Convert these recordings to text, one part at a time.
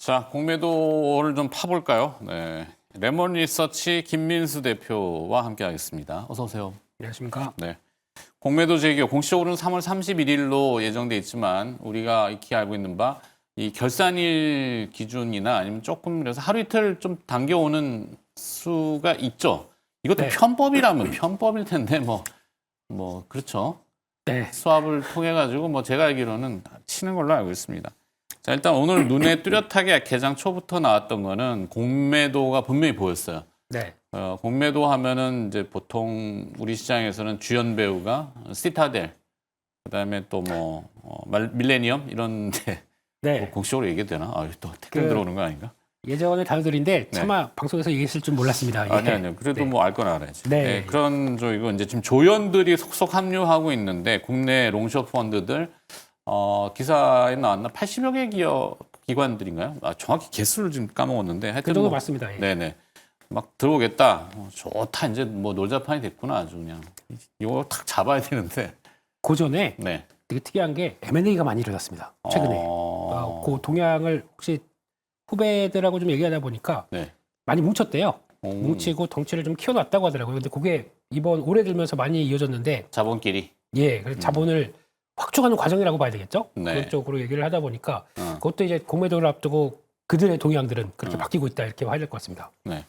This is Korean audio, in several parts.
자, 공매도를 좀 파볼까요? 네. 레몬 리서치 김민수 대표와 함께하겠습니다. 어서 오세요. 안녕하십니까. 네. 공매도 재개 공식적으로는 3월 31일로 예정돼 있지만 우리가 익히 알고 있는 바 이 결산일 기준이나 아니면 조금 그래서 하루 이틀 좀 당겨오는 수가 있죠. 이것도 네. 편법이라면 편법일 텐데 뭐 그렇죠. 네. 수합을 통해 가지고 뭐 제가 알기로는 치는 걸로 알고 있습니다. 자, 일단 오늘 눈에 뚜렷하게 개장 초부터 나왔던 거는 공매도가 분명히 보였어요. 네. 공매도 하면은 이제 보통 우리 시장에서는 주연 배우가 시타델, 그다음에 또 뭐 밀레니엄 이런데 네. 뭐 공식적으로 얘기해도 되나? 아, 또 태클 들어오는 거 아닌가? 예전의 단어들인데 차마 네. 방송에서 얘기했을 줄 몰랐습니다. 예. 아니요. 그래도 네. 뭐 알 건 알아야지. 네. 네, 그런 이거 이제 지금 조연들이 속속 합류하고 있는데 국내 롱숏 펀드들 기사에 나왔나 80여 개 기관들인가요? 정확히 개수를 지금 까먹었는데 하여튼 그 정도 맞습니다. 예. 네네. 막 들어오겠다. 좋다. 이제 뭐 놀자판이 됐구나. 아주 그냥. 이거 탁 잡아야 되는데. 고전에 네. 되게 특이한 게 M&A가 많이 일어났습니다. 최근에. 그 동향을 혹시 후배들하고 좀 얘기하다 보니까 네. 많이 뭉쳤대요. 오. 뭉치고 덩치를 좀 키워놨다고 하더라고요. 근데 그게 이번 올해 들면서 많이 이어졌는데 자본끼리. 예, 그래서 자본을 확충하는 과정이라고 봐야 되겠죠. 네. 그런 쪽으로 얘기를 하다 보니까 그것도 이제 공매도를 앞두고 그들의 동향들은 그렇게 바뀌고 있다 이렇게 봐야 될 것 같습니다. 네.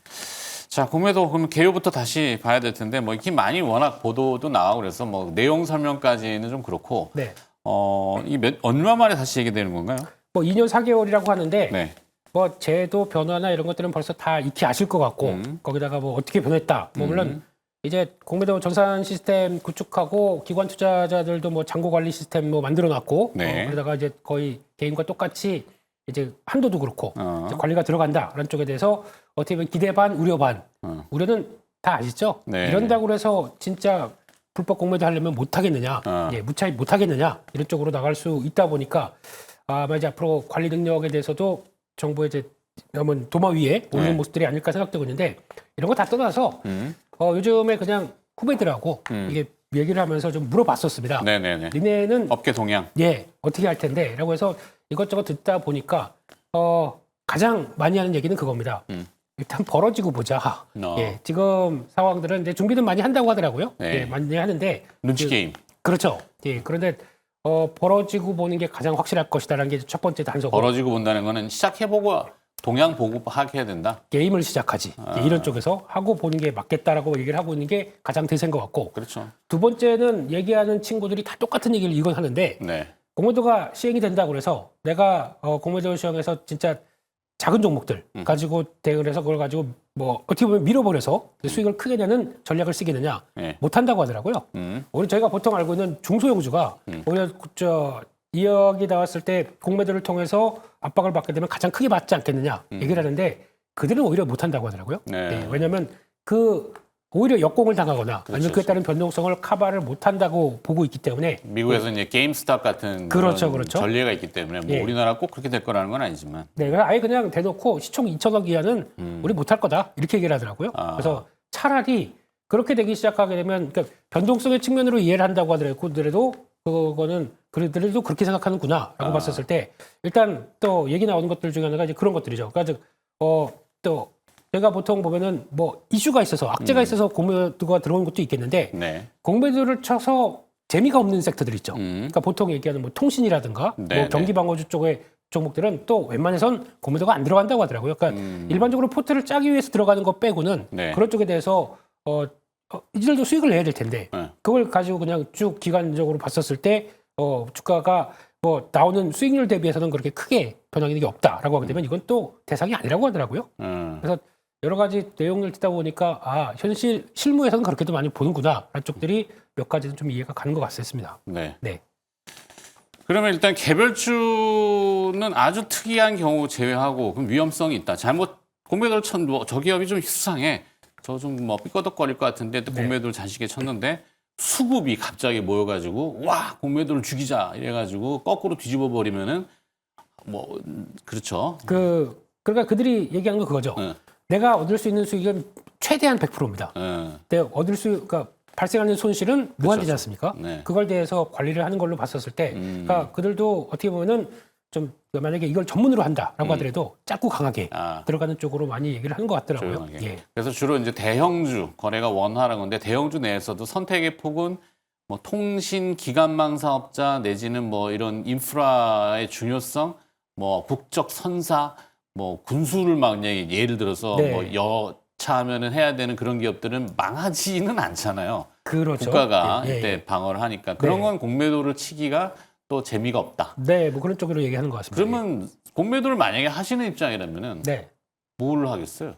자, 공매도 그럼 개요부터 다시 봐야 될 텐데 뭐 이렇게 많이 워낙 보도도 나오고 그래서 뭐 내용 설명까지는 좀 그렇고 네. 얼마 만에 다시 얘기되는 건가요? 뭐 2년 4개월이라고 하는데 네. 뭐 제도 변화나 이런 것들은 벌써 다 익히 아실 것 같고 거기다가 뭐 어떻게 변했다. 뭐 물론 이제 공매도 전산 시스템 구축하고 기관 투자자들도 뭐 잔고 관리 시스템 뭐 만들어 놨고 네. 그러다가 이제 거의 개인과 똑같이 이제 한도도 그렇고 이제 어. 관리가 들어간다라는 쪽에 대해서 어떻게 보면 기대 반 우려 반. 우려는 다 아시죠? 네. 이런다고 해서 진짜 불법 공매도 하려면 못 하겠느냐? 예, 무차익 못 하겠느냐? 이런 쪽으로 나갈 수 있다 보니까 아마 이제 앞으로 관리 능력에 대해서도 정부의 이제 한번 도마 위에 올리는 네. 모습들이 아닐까 생각되고 있는데 이런 거 다 떠나서 요즘에 그냥 후배들하고 이게 얘기를 하면서 좀 물어봤었습니다. 네네네. 니네는 업계 동향. 예 어떻게 할 텐데? 라고 해서 이것저것 듣다 보니까 가장 많이 하는 얘기는 그겁니다. 일단 벌어지고 보자. 예, 지금 상황들은 이제 준비는 많이 한다고 하더라고요. 네. 예, 많이 하는데 눈치 게임. 그렇죠. 예, 그런데 벌어지고 보는 게 가장 확실할 것이다라는 게 첫 번째 단서고 벌어지고 본다는 거는 시작해보고 동향 보고 파악해야 된다. 게임을 시작하지. 예, 이런 쪽에서 하고 보는 게 맞겠다라고 얘기를 하고 있는 게 가장 대세인 것 같고 그렇죠. 두 번째는 얘기하는 친구들이 다 똑같은 얘기를 이건 하는데 네. 공매도가 시행이 된다고 그래서 내가 공매도 시행해서 진짜 작은 종목들 가지고 대응을 해서 그걸 가지고 뭐 어떻게 보면 밀어버려서 수익을 크게 내는 전략을 쓰겠느냐 네. 못한다고 하더라고요. 오히려 저희가 보통 알고 있는 중소형주가 오히려 2억이 나왔을 때 공매도를 통해서 압박을 받게 되면 가장 크게 받지 않겠느냐 얘기를 하는데 그들은 오히려 못한다고 하더라고요. 네. 네, 왜냐하면 오히려 역공을 당하거나 아니면 그에 따른 변동성을 커버를 못한다고 보고 있기 때문에 미국에서 이제 게임스탑 같은 그렇죠, 그런 그렇죠. 전례가 있기 때문에 뭐 예. 우리나라 꼭 그렇게 될 거라는 건 아니지만. 네, 아예 그냥 대놓고 시총 2천억 이하는 우리 못할 거다 이렇게 얘기를 하더라고요. 그래서 차라리 그렇게 되기 시작하게 되면 그러니까 변동성의 측면으로 이해를 한다고 하더라도 그거는 그들도 그렇게 생각하는구나라고 봤었을 때 일단 또 얘기 나오는 것들 중에 하나가 이제 그런 것들이죠. 그러니까 또 제가 보통 보면은 뭐 이슈가 있어서 악재가 있어서 공매도가 들어온 것도 있겠는데 네. 공매도를 쳐서 재미가 없는 섹터들 있죠. 그러니까 보통 얘기하는 뭐 통신이라든가 네, 뭐 경기방어주 쪽의 종목들은 또 웬만해선 공매도가 안 들어간다고 하더라고요. 그러니까 일반적으로 포트를 짜기 위해서 들어가는 것 빼고는 네. 그런 쪽에 대해서 이들도 수익을 내야 될 텐데 네. 그걸 가지고 그냥 쭉 기관적으로 봤었을 때 주가가 뭐 나오는 수익률 대비해서는 그렇게 크게 변화하는 게 없다라고 하게 되면 이건 또 대상이 아니라고 하더라고요. 그래서 여러 가지 내용을 듣다 보니까 실무에서는 그렇게도 많이 보는구나 라는 쪽들이 몇 가지는 좀 이해가 가는 것 같습니다. 네. 네. 그러면 일단 개별주는 아주 특이한 경우 제외하고 그럼 위험성이 있다. 공매도를 저 기업이 좀 수상해. 저 좀 뭐 삐꺼덕거릴 것 같은데 또 공매도를 자식에 쳤는데 수급이 갑자기 모여가지고 와 공매도를 죽이자 이래가지고 거꾸로 뒤집어 버리면은 뭐 그렇죠. 그러니까 그들이 얘기하는 건 그거죠. 네. 내가 얻을 수 있는 수익은 최대한 100%입니다. 내가 그러니까 발생하는 손실은 무한되지 않습니까? 네. 그걸 대해서 관리를 하는 걸로 봤었을 때, 그러니까 그들도 어떻게 보면은 좀 만약에 이걸 전문으로 한다라고 하더라도 짧고 강하게 아. 들어가는 쪽으로 많이 얘기를 하는 것 같더라고요. 조용하게. 예. 그래서 주로 이제 대형주 거래가 원활한 건데 대형주 내에서도 선택의 폭은 뭐 통신 기관망 사업자 내지는 뭐 이런 인프라의 중요성, 뭐 국적 선사, 뭐 군수를 막 예를 들어서 네. 뭐 여차하면은 해야 되는 그런 기업들은 망하지는 않잖아요. 그렇죠. 국가가 예, 예. 이때 방어를 하니까 그런 네. 건 공매도를 치기가 또 재미가 없다. 네, 뭐 그런 쪽으로 얘기하는 것 같습니다. 그러면 공매도를 만약에 하시는 입장이라면은 네. 뭘 하겠어요?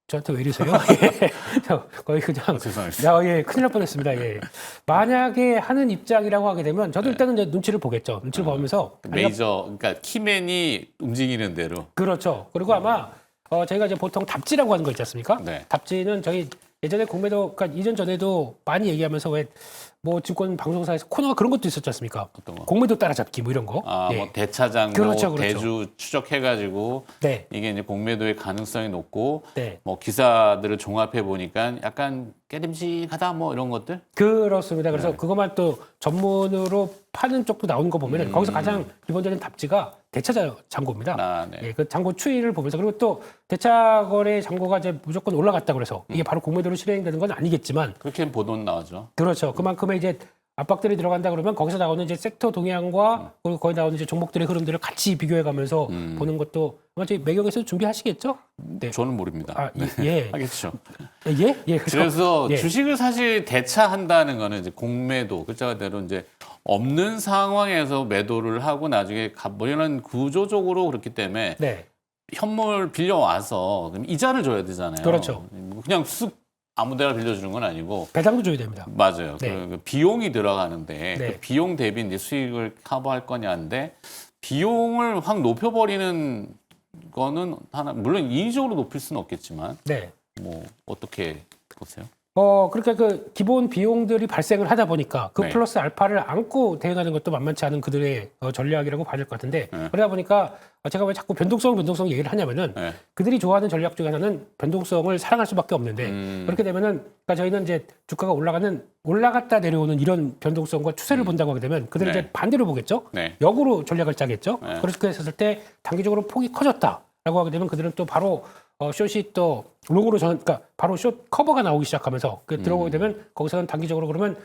저한테 왜 이러세요? 예. 저 거의 그냥 죄송합니다. 야, 예, 큰일 날 뻔했습니다. 예. 만약에 하는 입장이라고 하게 되면 저도 일단은 이제 눈치를 보겠죠. 눈치를 보면서 메이저, 그러니까 키맨이 움직이는 대로. 그렇죠. 그리고 아마 저희가 이제 보통 답지라고 하는 거 있지 않습니까? 네. 답지는 저희 예전에 공매도, 그러니까 이전 전에도 많이 얘기하면서 왜 뭐 증권 방송사에서 코너가 그런 것도 있었지 않습니까? 어떤 거? 공매도 따라잡기 뭐 이런 거. 아, 예. 뭐 대차장, 그렇죠, 뭐 그렇죠. 대주 추적해가지고 네, 이게 이제 공매도의 가능성이 높고 네. 뭐 기사들을 종합해 보니까 약간 깨림직하다 뭐 이런 것들. 그렇습니다. 그래서 네. 그것만 또 전문으로 파는 쪽도 나오는 거 보면 거기서 가장 기본적인 답지가 대차 장고입니다. 아, 네. 예, 그 장고 추이를 보면서 그리고 또 대차 거래 장고가 이제 무조건 올라갔다 그래서 이게 바로 공매도로 실행되는 건 아니겠지만 그렇게 보도는 나오죠. 그렇죠. 그만큼의 이제 압박들이 들어간다 그러면 거기서 나오는 이제 섹터 동향과 그리고 거기 나오는 이제 종목들의 흐름들을 같이 비교해 가면서 보는 것도 아마 저희 매경에서 준비하시겠죠? 네. 저는 모릅니다. 아, 예. 하겠죠. 예? 예. 그래서 예. 주식을 사실 대차한다는 거는 이제 공매도 글자대로 이제 없는 상황에서 매도를 하고 나중에 뭐 이런 구조적으로 그렇기 때문에 네. 현물 빌려와서 그럼 이자를 줘야 되잖아요. 그렇죠. 그냥 쓱 아무데나 빌려주는 건 아니고 배당도 줘야 됩니다. 맞아요. 네. 그 비용이 들어가는데 네. 그 비용 대비 이제 수익을 커버할 거냐인데 비용을 확 높여버리는 거는 하나 물론 인위적으로 높일 수는 없겠지만 네. 뭐 어떻게 보세요? 그렇게 그 기본 비용들이 발생을 하다 보니까 그 네. 플러스 알파를 안고 대응하는 것도 만만치 않은 그들의 전략이라고 봐야 될 것 같은데 네. 그러다 보니까 제가 왜 자꾸 변동성 얘기를 하냐면은 네. 그들이 좋아하는 전략 중에 하나는 변동성을 사랑할 수밖에 없는데 그렇게 되면은 그러니까 저희는 이제 주가가 올라갔다 내려오는 이런 변동성과 추세를 본다고 하게 되면 그들은 네. 이제 반대로 보겠죠. 네. 역으로 전략을 짜겠죠. 네. 그렇게 했을 때 단기적으로 폭이 커졌다라고 하게 되면 그들은 또 바로 숏이 또 롱으로 그러니까 바로 숏 커버가 나오기 시작하면서 들어오게 되면 거기서는 단기적으로 그러면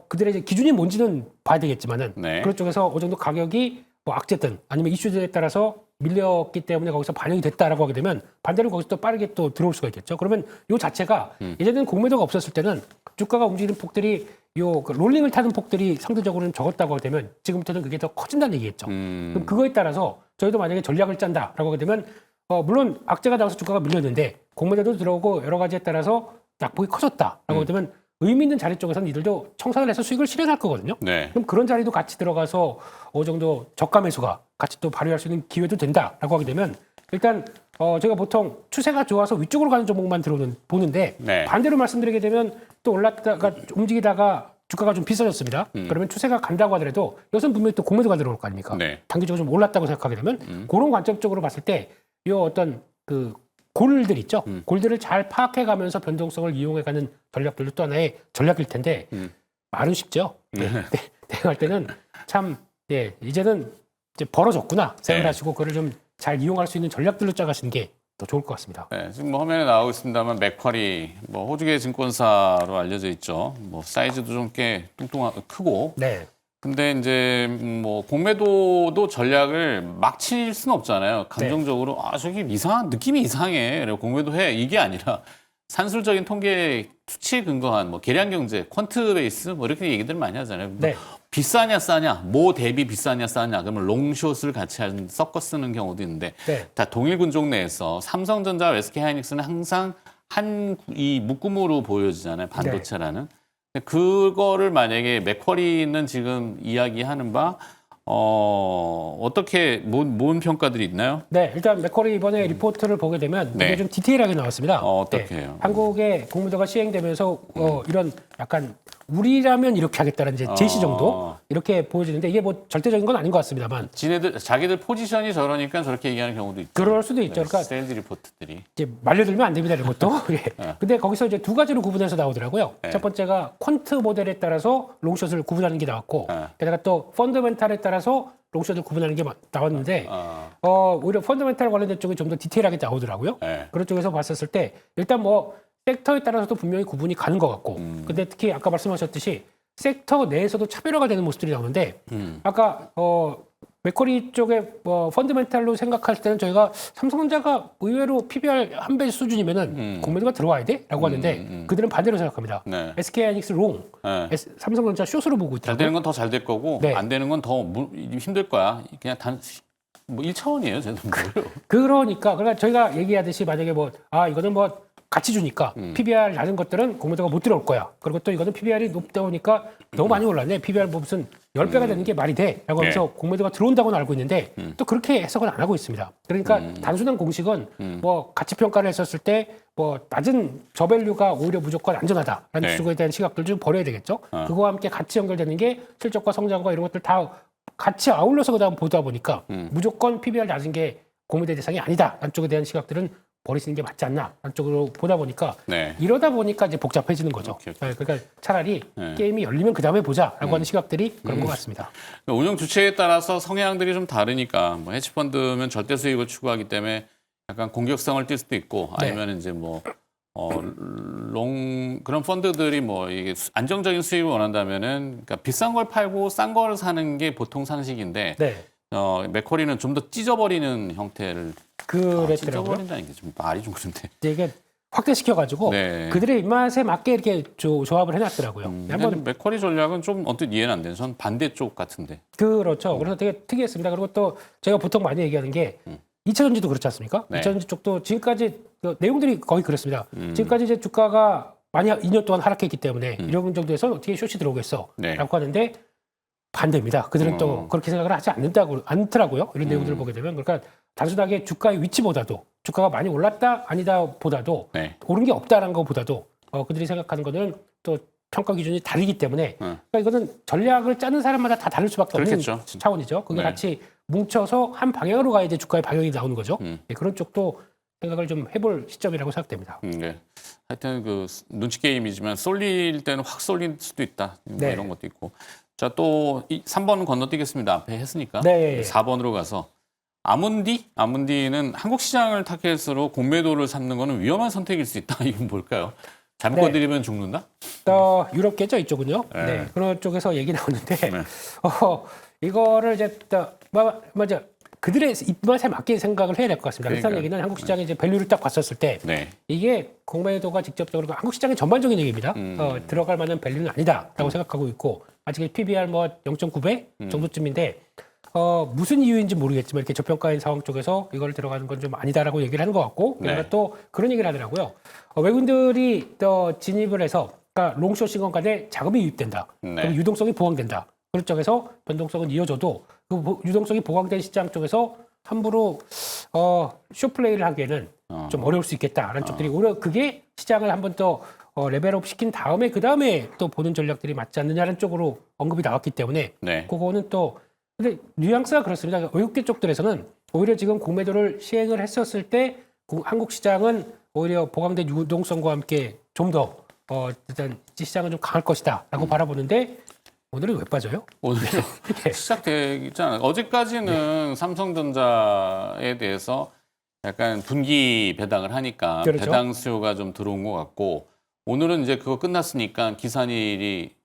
그들의 이제 기준이 뭔지는 봐야 되겠지만은 네. 그런 쪽에서 어느 정도 가격이 뭐 악재든 아니면 이슈들에 따라서 밀렸기 때문에 거기서 반영이 됐다라고 하게 되면 반대로 거기서 또 빠르게 또 들어올 수가 있겠죠. 그러면 요 자체가 예전에는 공매도가 없었을 때는 주가가 움직이는 폭들이 그 롤링을 타는 폭들이 상대적으로는 적었다고 하게 되면 지금부터는 그게 더 커진다는 얘기겠죠. 그럼 그거에 따라서 저희도 만약에 전략을 짠다라고 하게 되면 물론 악재가 나와서 주가가 밀렸는데 공매도도 들어오고 여러 가지에 따라서 낙폭이 커졌다라고 하게 되면 의미 있는 자리 쪽에서는 이들도 청산을 해서 수익을 실현할 거거든요. 네. 그럼 그런 자리도 같이 들어가서 어느 정도 저가 매수가 같이 또 발휘할 수 있는 기회도 된다라고 하게 되면 일단 제가 보통 추세가 좋아서 위쪽으로 가는 종목만 보는데 네. 반대로 말씀드리게 되면 또 올랐다가 움직이다가 주가가 좀 비싸졌습니다. 그러면 추세가 간다고 하더라도 여기서는 분명히 또 공매도가 들어올 거 아닙니까? 네. 단기적으로 좀 올랐다고 생각하게 되면 그런 관점적으로 봤을 때 이 어떤 그 골들 있죠. 골들을 잘 파악해가면서 변동성을 이용해가는 전략들도 또 하나의 전략일 텐데 말은 쉽죠. 대응할 때는 참 이제는 이제 벌어졌구나 생각을 네. 하시고 그걸 좀 잘 이용할 수 있는 전략들로 짜가시는 게 더 좋을 것 같습니다. 네, 지금 뭐 화면에 나오고 있습니다만 맥쿼리 뭐 호주계 증권사로 알려져 있죠. 뭐 사이즈도 좀 꽤 크고. 네, 근데 이제 뭐 공매도도 전략을 막 칠 수는 없잖아요. 감정적으로 저기 느낌이 이상해. 그리고 공매도 해 이게 아니라 산술적인 통계 수치에 근거한 뭐 계량 경제, 퀀트 베이스 뭐 이렇게 얘기들 많이 하잖아요. 네. 비싸냐 싸냐, 뭐 대비 비싸냐 싸냐, 그러면 롱숏을 같이 섞어 쓰는 경우도 있는데 네. 다 동일 군종 내에서 삼성전자와 SK하이닉스는 항상 이 묶음으로 보여지잖아요. 반도체라는. 그거를 만약에 맥쿼리는 지금 이야기하는 바 어떻게 뭔 평가들이 있나요? 네, 일단 맥쿼리 이번에 리포트를 보게 되면 네. 이게 좀 디테일하게 나왔습니다. 어떻게 해요? 한국의 공매도가 시행되면서 이런 약간 우리라면 이렇게 하겠다는 이제 제시 정도 이렇게 보여지는데 이게 뭐 절대적인 건 아닌 것 같습니다만 자기들 포지션이 저러니까 저렇게 얘기하는 경우도 있죠. 그럴 수도 있죠. 그러니까 세일즈 리포트들이. 이제 말려들면 안 됩니다, 이런 것도. 예. 근데 거기서 이제 두 가지로 구분해서 나오더라고요. 네. 첫 번째가 퀀트 모델에 따라서 롱숏을 구분하는 게 나왔고, 네. 게다가 또 펀더멘탈에 따라서 롱숏을 구분하는 게 나왔는데 오히려 펀더멘탈 관련된 쪽이 좀 더 디테일하게 나오더라고요. 네. 그런 쪽에서 봤었을 때 일단 뭐 섹터에 따라서도 분명히 구분이 가는 것 같고 근데 특히 아까 말씀하셨듯이 섹터 내에서도 차별화가 되는 모습들이 나오는데 아까 맥쿼리 쪽에 펀더멘탈로 생각할 때는 저희가 삼성전자가 의외로 PBR 한 배 수준이면은 공매도가 들어와야 돼라고 하는데 그들은 반대로 생각합니다. 네. SK하이닉스 롱, 네. 삼성전자 숏으로 보고 잘 있더라고요. 되는 건 더 잘 될 거고 네. 안 되는 건 더 힘들 거야. 그냥 뭐 1차원이에요. 저는 그러니까 저희가 얘기하듯이 만약에 이거는 같이 주니까 PBR 낮은 것들은 공매도가 못 들어올 거야. 그리고 또 이거는 PBR이 높다 보니까 너무 많이 올랐네. PBR 무슨 10배가 되는 게 말이 돼. 라고 하면서 네. 공매도가 들어온다고는 알고 있는데 또 그렇게 해석은 안 하고 있습니다. 그러니까 단순한 공식은 가치 평가를 했었을 때 낮은 저밸류가 오히려 무조건 안전하다라는 네. 쪽에 대한 시각들 좀 버려야 되겠죠. 그거와 함께 같이 연결되는 게 실적과 성장과 이런 것들 다 같이 아울러서 그다음 보다 보니까 무조건 PBR 낮은 게 공매도 대상이 아니다. 라는 쪽에 대한 시각들은 버리시는 게 맞지 않나. 라는 쪽으로 보다 보니까 네. 이러다 보니까 이제 복잡해지는 거죠. 오케이. 네, 그러니까 차라리 네. 게임이 열리면 그 다음에 보자라고 하는 시각들이 그런 것 같습니다. 운영 주체에 따라서 성향들이 좀 다르니까 뭐 헤지펀드면 절대 수익을 추구하기 때문에 약간 공격성을 띌 수도 있고 아니면 이제 그런 펀드들이 이게 안정적인 수익을 원한다면은 그러니까 비싼 걸 팔고 싼 걸 사는 게 보통 상식인데 네. 맥쿼리는 좀 더 찢어버리는 형태를 그랬더라고요. 찢어버린다는 게 좀 말이 좀 그런데. 이게 확대시켜가지고 네. 그들의 입맛에 맞게 이렇게 조합을 해놨더라고요. 한번 맥쿼리 전략은 좀 언뜻 이해는 안 되는. 전 반대쪽 같은데. 그렇죠. 그래서 되게 특이했습니다. 그리고 또 제가 보통 많이 얘기하는 게 2차전지도 그렇지 않습니까? 네. 2차전지 쪽도 지금까지 내용들이 거의 그렇습니다. 지금까지 이제 주가가 많이 2년 동안 하락했기 때문에 이런 정도에서 어떻게 숏이 들어오겠어? 네. 라고 하는데 반대입니다. 그들은 또 그렇게 생각을 하지 않더라고요. 이런 내용들을 보게 되면. 그러니까 단순하게 주가의 위치보다도 주가가 많이 올랐다 아니다 보다도 네. 오른 게 없다라는 것보다도 그들이 생각하는 거는 또 평가 기준이 다르기 때문에 그러니까 이거는 전략을 짜는 사람마다 다 다를 수밖에 없는 그렇겠죠. 차원이죠. 그게 네. 같이 뭉쳐서 한 방향으로 가야 이제 주가의 방향이 나오는 거죠. 네, 그런 쪽도 생각을 좀 해볼 시점이라고 생각됩니다. 네. 하여튼 눈치 게임이지만 쏠릴 때는 확 쏠릴 수도 있다. 네. 이런 것도 있고. 자, 또 3번은 건너뛰겠습니다. 앞에 했으니까. 네. 4번으로 가서 아문디는 한국 시장을 타겟으로 공매도를 삼는 거는 위험한 선택일 수 있다. 이건 뭘까요? 잘못 네. 건드리면 죽는다? 유럽계죠 이쪽은요. 네. 네. 그런 쪽에서 얘기 나오는데 네. 이거를 이제 맞아 그들의 입맛에 맞게 생각을 해야 될 것 같습니다. 그렇다는 그러니까요. 얘기는 한국 시장의 이제 밸류를 딱 봤었을 때 네. 이게 공매도가 직접적으로 한국 시장의 전반적인 얘기입니다. 들어갈 만한 밸류는 아니다라고 생각하고 있고 아직 PBR 0.9배 정도쯤인데 무슨 이유인지 모르겠지만 이렇게 저평가인 상황 쪽에서 이걸 들어가는 건 좀 아니다라고 얘기를 하는 것 같고 그러니까 네. 또 그런 얘기를 하더라고요. 외국인들이 진입을 해서 그러니까 롱숏인 간에 자금이 유입된다. 네. 그럼 유동성이 보강된다. 그런 쪽에서 변동성은 이어져도 그 유동성이 보강된 시장 쪽에서 함부로 숏플레이를 하기에는 좀 어려울 수 있겠다라는 쪽들이 오히려 그게 시장을 한번 더 레벨업 시킨 다음에 그 다음에 또 보는 전략들이 맞지 않느냐는 쪽으로 언급이 나왔기 때문에 네. 그거는 또 근데 뉘앙스가 그렇습니다. 외국계 쪽들에서는 오히려 지금 공매도를 시행을 했었을 때 한국 시장은 오히려 보강된 유동성과 함께 좀 더 일단 시장은 좀 강할 것이다라고 바라보는데 오늘은 왜 빠져요? 오늘 시작되지 않아요. 어제까지는 삼성전자에 대해서 약간 분기 배당을 하니까 그렇죠. 배당 수요가 좀 들어온 것 같고 오늘은 이제 그거 끝났으니까 기산일이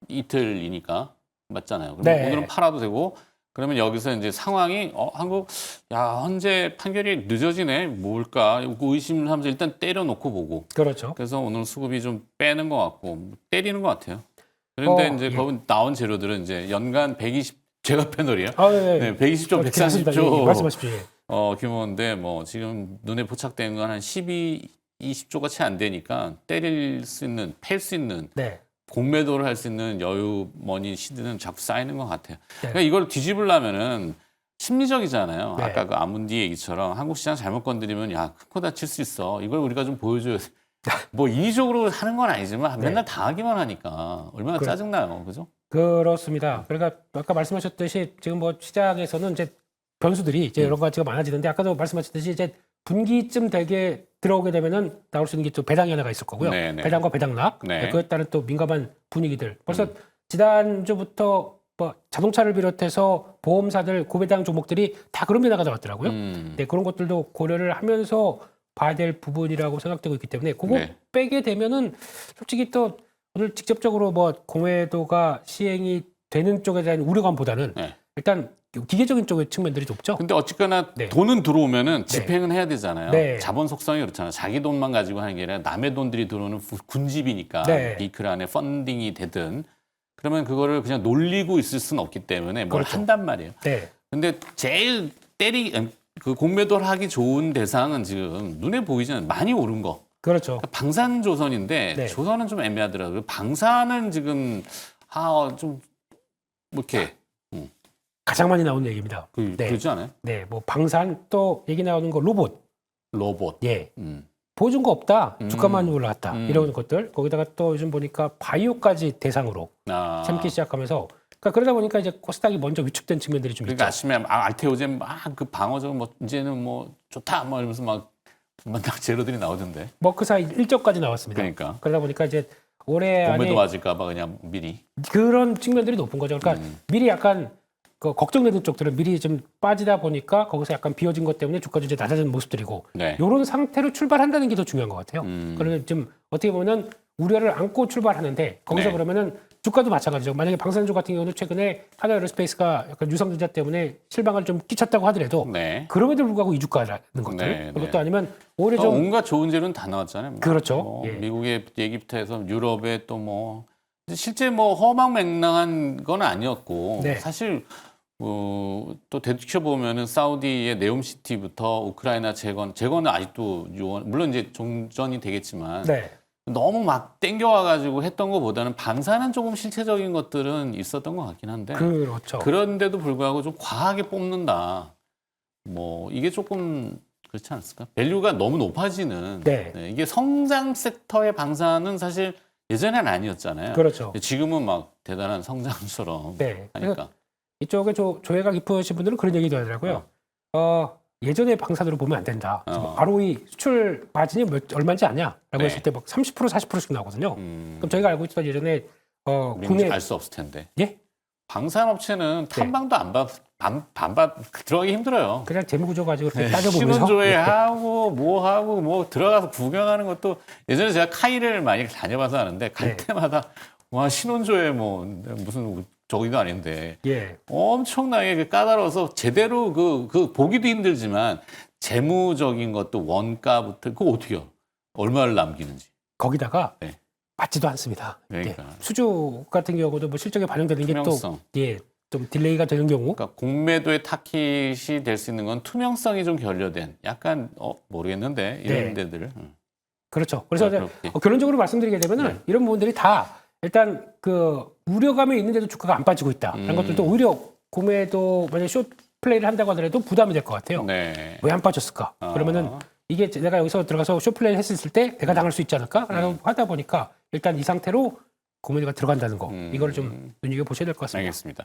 이틀이니까 맞잖아요. 그럼 네. 오늘은 팔아도 되고 그러면 여기서 이제 상황이 한국 현재 판결이 늦어지네 뭘까 의심하면서 일단 때려놓고 보고 그렇죠. 그래서 오늘 수급이 좀 빼는 것 같고 때리는 것 같아요. 그런데 이제 거기 나온 재료들은 이제 연간 120 제가 패널이에요. 네, 120조, 140조 말씀하십시오. 규모인데 지금 눈에 포착된 건 한 12, 20조가 채 안 되니까 때릴 수 있는, 팰 수 있는 네. 공매도를 할 수 있는 여유 머니 시드는 자꾸 쌓이는 것 같아요. 네. 그러니까 이걸 뒤집으려면은 심리적이잖아요. 네. 아까 그 아문디 얘기처럼 한국 시장 잘못 건드리면 큰 코 다칠 수 있어. 이걸 우리가 좀 보여줘야 돼. 인위적으로 하는 건 아니지만 맨날 당하기만 하니까 얼마나 짜증나요. 그죠? 그렇습니다. 그러니까 아까 말씀하셨듯이 지금 시장에서는 이제 변수들이 이제 여러 가지가 많아지는데 아까도 말씀하셨듯이 이제 분기쯤 되게 들어오게 되면은 나올 수 있는 게 또 배당이 하나가 있을 거고요. 네네. 배당과 배당락 네. 그에 따른 또 민감한 분위기들. 벌써 지난주부터 뭐 자동차를 비롯해서 보험사들 고배당 종목들이 다 그런 변화가 나왔더라고요. 네, 그런 것들도 고려를 하면서 봐야 될 부분이라고 생각되고 있기 때문에 그거 네. 빼게 되면은 솔직히 또 오늘 직접적으로 뭐 공매도가 시행이 되는 쪽에 대한 우려감보다는 네. 일단 기계적인 쪽의 측면들이 높죠. 근데 어쨌거나 네. 돈은 들어오면은 집행은 해야 되잖아요. 네. 자본 속성이 그렇잖아요. 자기 돈만 가지고 하는 게 아니라 남의 돈들이 들어오는 군집이니까 네. 베이클 안에 펀딩이 되든 그러면 그거를 그냥 놀리고 있을 수는 없기 때문에 뭘 그렇죠. 한단 말이에요. 네. 근데 제일 그 공매도를 하기 좋은 대상은 지금 눈에 보이지는 많이 오른 거. 그렇죠. 방산조선인데 네. 조선은 좀 애매하더라고요. 방산은 지금 좀 이렇게 가장 많이 나오는 얘기입니다. 네. 그러지 않아요? 네, 뭐 방산 또 얘기 나오는 거 로봇. 로봇. 예. 음. 보여준 거 없다. 주가만 올라갔다. 이런 것들. 거기다가 또 요즘 보니까 바이오까지 대상으로 아. 참기 시작하면서 그러다 보니까 이제 코스닥이 먼저 위축된 측면들이 좀 그러니까 있죠. 아침에 알테오젠 막 그 방어적 뭐 이제는 뭐 좋다 뭐 이러면서 막 재료들이 나오던데. 머크사 일정까지 나왔습니다. 그러니까. 그러다 보니까 이제 올해 공매도 안에 맞을까봐 그냥 미리. 그런 측면들이 높은 거죠. 그러니까 미리 약간 그 걱정되는 쪽들은 미리 좀 빠지다 보니까 거기서 약간 비어진 것 때문에 주가도 이제 낮아지는 모습들이고 네. 이런 상태로 출발한다는 게 더 중요한 것 같아요. 그러면 좀 어떻게 보면 우려를 안고 출발하는데 거기서 네. 그러면은 주가도 마찬가지죠. 만약에 방산주 같은 경우는 최근에 하나에어로스페이스가 약간 유상증자 때문에 실망을 좀 끼쳤다고 하더라도 네. 그럼에도 불구하고 이주가라는 것들 네, 그것도 네. 아니면 오히려 좀 온갖 좋은 재료는 다 나왔잖아요. 뭐. 그렇죠. 뭐 예. 미국의 얘기부터 해서 유럽의 또 뭐 실제 뭐 허망맹랑한 건 아니었고 네. 사실 또 되돌켜 보면은 사우디의 네옴시티부터 우크라이나 재건은 아직도 물론 이제 종전이 되겠지만 네. 너무 막 땡겨와가지고 했던 것보다는 방사는 조금 실체적인 것들은 있었던 것 같긴 한데 그렇죠. 그런데도 불구하고 좀 과하게 뽑는다. 뭐 이게 조금 그렇지 않습니까? 밸류가 너무 높아지는 네. 이게 성장 섹터의 방사는 사실 예전엔 아니었잖아요. 그렇죠. 지금은 막 대단한 성장처럼 네. 하니까. 이쪽에 조회가 깊으신 분들은 그런 얘기도 하더라고요. 예전의 방산으로 보면 안 된다. 지금 ROE 수출 마진이 얼마인지 아냐라고 네. 했을 때 막 30% 40%씩 나오거든요. 그럼 저희가 알고 있던 예전에 국내 국내 알 수 없을 텐데. 예 방산업체는 탐방도 반반 들어가기 힘들어요. 그냥 재무 구조 가지고 이렇게 네, 따져보면서 신혼조회하고 뭐 하고 뭐 들어가서 구경하는 것도 예전에 제가 카이를 많이 다녀봐서 아는데 갈 네. 때마다 와 신혼조회 뭐 무슨 저기도 아닌데 예 엄청나게 까다로워서 제대로 그 보기도 힘들지만 재무적인 것도 원가부터 그거 어떻게요? 얼마를 남기는지. 거기다가 네. 맞지도 않습니다. 그러니까. 예. 수주 같은 경우도 뭐 실적에 반영되는 게 또 투명성. 좀 딜레이가 되는 경우 그러니까 공매도의 타깃이 될 수 있는 건 투명성이 좀 결여된 약간 모르겠는데 이런 네. 데들. 그렇죠. 그래서 이제 그렇게. 결론적으로 말씀드리게 되면은 네. 이런 부분들이 다 일단 그 우려감이 있는데도 주가가 안 빠지고 있다. 이런 것들도 오히려 공매도 만약 숏 플레이를 한다고 하더라도 부담이 될 것 같아요. 네. 왜 안 빠졌을까? 그러면은 이게 내가 여기서 들어가서 숏 플레이를 했을 때 내가 당할 수 있지 않을까라고 하다 보니까 일단 이 상태로 공매도가 들어간다는 거 이거를 좀 눈여겨 보셔야 될 것 같습니다. 알겠습니다.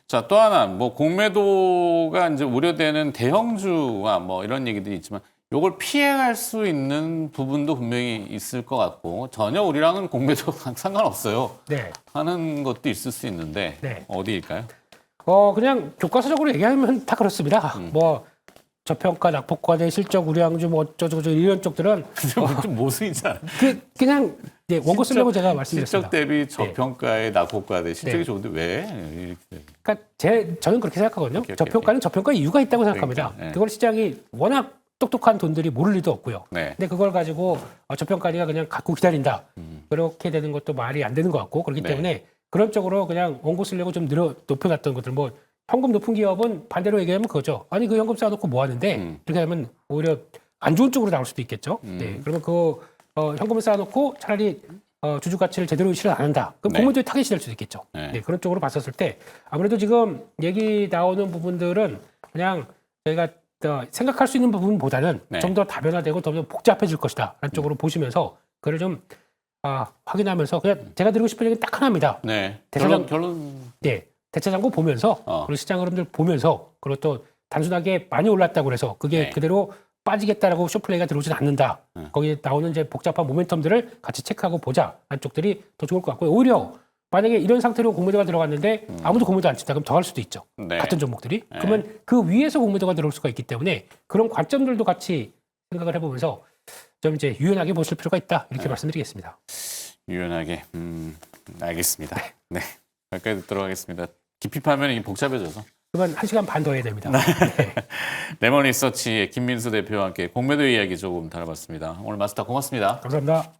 자, 또 하나 뭐 공매도가 이제 우려되는 대형주와 뭐 이런 얘기들이 있지만 요걸 피해갈 수 있는 부분도 분명히 있을 것 같고 전혀 우리랑은 공매도 상관없어요 네. 하는 것도 있을 수 있는데 네. 어디일까요? 그냥 교과서적으로 얘기하면 다 그렇습니다. 뭐 저평가, 낙폭과대, 실적 우량주 뭐 어쩌고저쩌고 이런 쪽들은 좀 모순이잖아. 그냥 원고 쓰려고 제가 말씀드렸습니다. 실적 대비 저평가의 낙폭과대 실적이 네. 좋은데 왜 이렇게? 그러니까 저는 그렇게 생각하거든요. 오케이. 저평가는 저평가의 이유가 있다고 생각합니다. 그러니까, 네. 그걸 시장이 워낙 똑똑한 돈들이 모를 리도 없고요. 네. 근데 그걸 가지고 저평가리가 그냥 갖고 기다린다. 그렇게 되는 것도 말이 안 되는 것 같고 그렇기 네. 때문에 그런 쪽으로 그냥 원고 쓰려고 좀 높여놨던 것들 뭐 현금 높은 기업은 반대로 얘기하면 그거죠. 아니 그 현금 쌓아놓고 뭐 하는데 이렇게 하면 오히려 안 좋은 쪽으로 나올 수도 있겠죠. 네. 그러면 그 현금을 쌓아놓고 차라리 주주 가치를 제대로 실현 안 한다. 그럼 네. 공매도에 타겟이 될 수도 있겠죠. 네. 네. 그런 쪽으로 봤었을 때 아무래도 지금 얘기 나오는 부분들은 그냥 저희가 생각할 수 있는 부분보다는 네. 좀 더 다변화되고 더 복잡해질 것이다. 라는 쪽으로 보시면서 그걸 좀 확인하면서 그냥 제가 드리고 싶은 얘기는 딱 하나입니다. 네. 대사장- 결론 네. 대체장고 보면서 그리고 시장 흐름들 보면서 그리고 또 단순하게 많이 올랐다고 그래서 그게 네. 그대로 빠지겠다라고 숏플레이가 들어오진 않는다. 거기에 나오는 이제 복잡한 모멘텀들을 같이 체크하고 보자. 라는 쪽들이 더 좋을 것 같고요. 오히려 만약에 이런 상태로 공매도가 들어갔는데 아무도 공매도 안 친다. 그럼 더 할 수도 있죠. 네. 같은 종목들이. 네. 그러면 그 위에서 공매도가 들어올 수가 있기 때문에 그런 관점들도 같이 생각을 해보면서 좀 이제 유연하게 보실 필요가 있다. 이렇게 말씀드리겠습니다. 유연하게. 알겠습니다. 네. 여기까지 듣도록 하겠습니다. 깊이 파면 이게 복잡해져서. 그러면 1시간 반 더 해야 됩니다. 네. 레몬리서치의 김민수 대표와 함께 공매도 이야기 조금 다뤄봤습니다. 오늘 마스터 고맙습니다. 감사합니다.